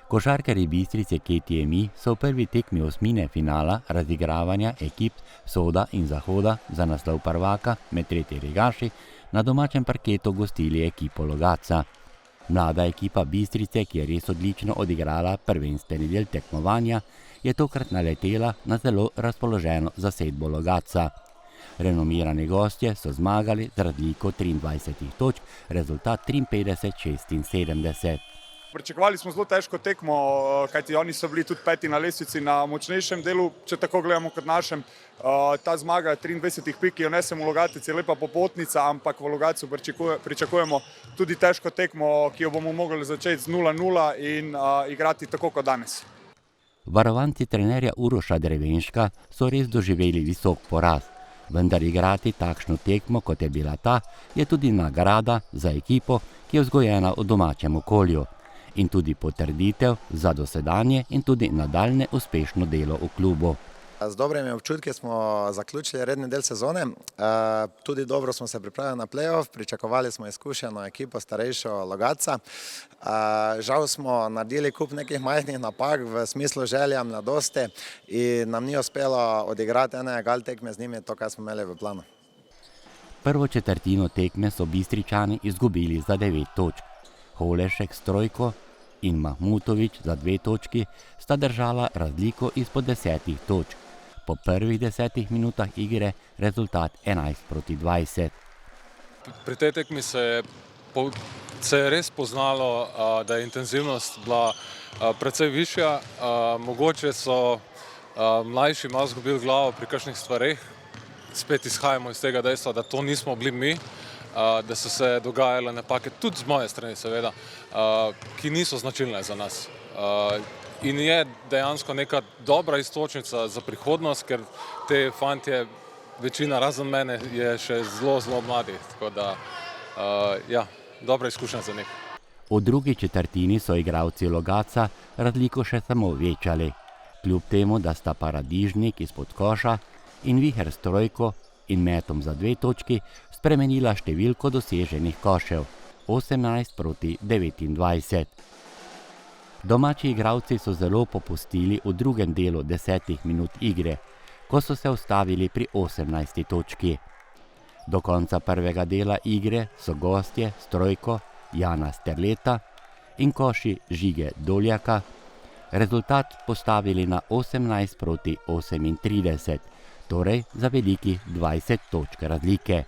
Košarkarji Bistrice KTMI so v prvi tekmi osmine finala razigravanja ekip Vzhoda in Zahoda za naslov prvaka med tretjeligaši na domačem parketu gostili ekipo Logatca. Mlada ekipa Bistrice, ki je res odlično odigrala prvenstveni del tekmovanja, je tokrat naletela na zelo razpoloženo zasedbo Logatca. Renomirani gostje so zmagali z razliko 23 točk, rezultat 53-76. Pričakovali smo zelo težko tekmo, kajti oni so bili tudi peti na lestvici na močnejšem delu, če tako gledamo kot našem. Ta zmaga 23 pik, ki jo nesemo v Logatec, je lepa popotnica, ampak v Logatcu pričakujemo tudi težko tekmo, ki jo bomo mogli začeti z 0-0 in igrati tako kot danes. Varovanci trenerja Uroša Drevenška so res doživeli visok poraz, vendar igrati takšno tekmo, kot je bila ta, je tudi nagrada za ekipo, ki je vzgojena v domačem okolju, in tudi potrditev za dosedanje in tudi nadaljne uspešno delo v klubu. Z dobrimi občutki smo zaključili redni del sezone, tudi dobro smo se pripravili na play-off, pričakovali smo izkušeno ekipo starejšo Logatca. Žal smo naredili kup nekih majhnih napak v smislu želja, mladosti in nam ni uspelo odigrati ene egal tekme z njimi, to, kar smo imeli v planu. Prvo četrtino tekme so Bistričani izgubili za 9 točk. Holešek s trojko in Mahmutovič za 2 točki sta držala razliko izpod 10 točk. Po prvih 10 minutah igre rezultat 11-20. Pri tej tekmi se je res poznalo, da je intenzivnost bila precej višja. Mogoče so mlajši malo izgubili glavo pri kakšnih stvareh. Spet izhajamo iz tega dejstva, da to nismo bili mi, da so se dogajale napake, tudi z moje strani seveda, ki niso značilne za nas. In je dejansko neka dobra iztočnica za prihodnost, ker te fantje, večina razen mene, je še zelo mladi, tako da, ja, dobra izkušnja za njih. V drugi četrtini so igralci Logatca razliko še samo večali, kljub temu, da sta Paradižnik izpod koša in Viher s trojko in metom za 2 točki spremenila številko doseženih košev 18-29. Domači igralci so zelo popustili v drugem delu 10 minut igre, ko so se ustavili pri 18 točki. Do konca prvega dela igre so gostje s trojko Jana Sterleta in koši Žige Doljaka rezultat postavili na 18-38, torej za veliki 20 točk razlike.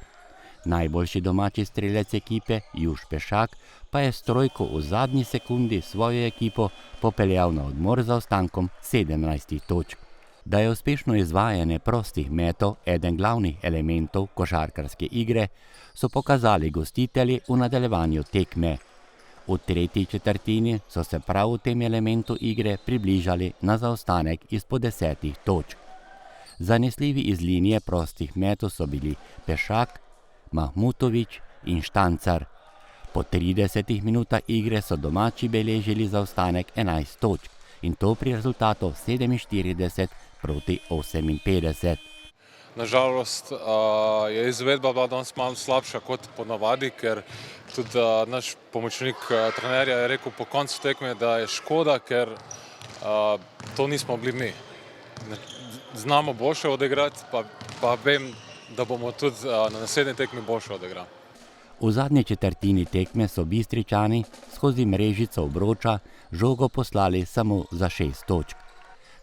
Najboljši domači strelec ekipe Juš Pešak pa je s trojko v zadnji sekundi svojo ekipo popeljal na odmor z zaostankom 17 točk. Da je uspešno izvajanje prostih metov eden glavnih elementov košarkarske igre, so pokazali gostitelji v nadaljevanju tekme. V tretji četrtini so se prav v tem elementu igre približali na zaostanek izpod 10 točk. Zanesljivi iz linije prostih metov so bili Pešak, Mahmutovič in Štancar. Po 30 minutah igre so domači beležili zaostanek 11 točk in to pri rezultatu 47-58. Nažalost je izvedba bila danes malo slabša kot ponavadi, ker tudi naš pomočnik trenerja je rekel po koncu tekme, da je škoda, ker to nismo bili mi. Znamo boljše odigrati, pa vem, da bomo tudi na naslednji tekmi boljše odigrali. V zadnji četrtini tekme so Bistričani skozi mrežico obroča žogo poslali samo za 6 točk.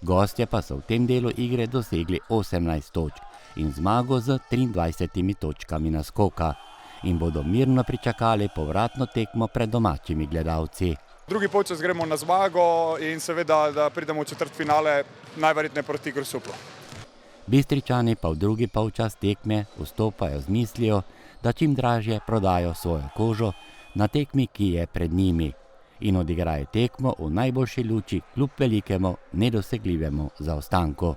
Gostje pa so v tem delu igre dosegli 18 točk in zmago z 23 točkami naskoka in bodo mirno pričakali povratno tekmo pred domačimi gledalci. Drugi polčas gremo na zmago in seveda, da pridemo v četrtfinale, najverjetneje proti Grosuplju. Bistričani pa v drugi polčas tekme vstopajo z mislijo, da čim dražje prodajo svojo kožo na tekmi, ki je pred njimi, in odigrajo tekmo v najboljši luči kljub velikemu nedosegljivemu zaostanku.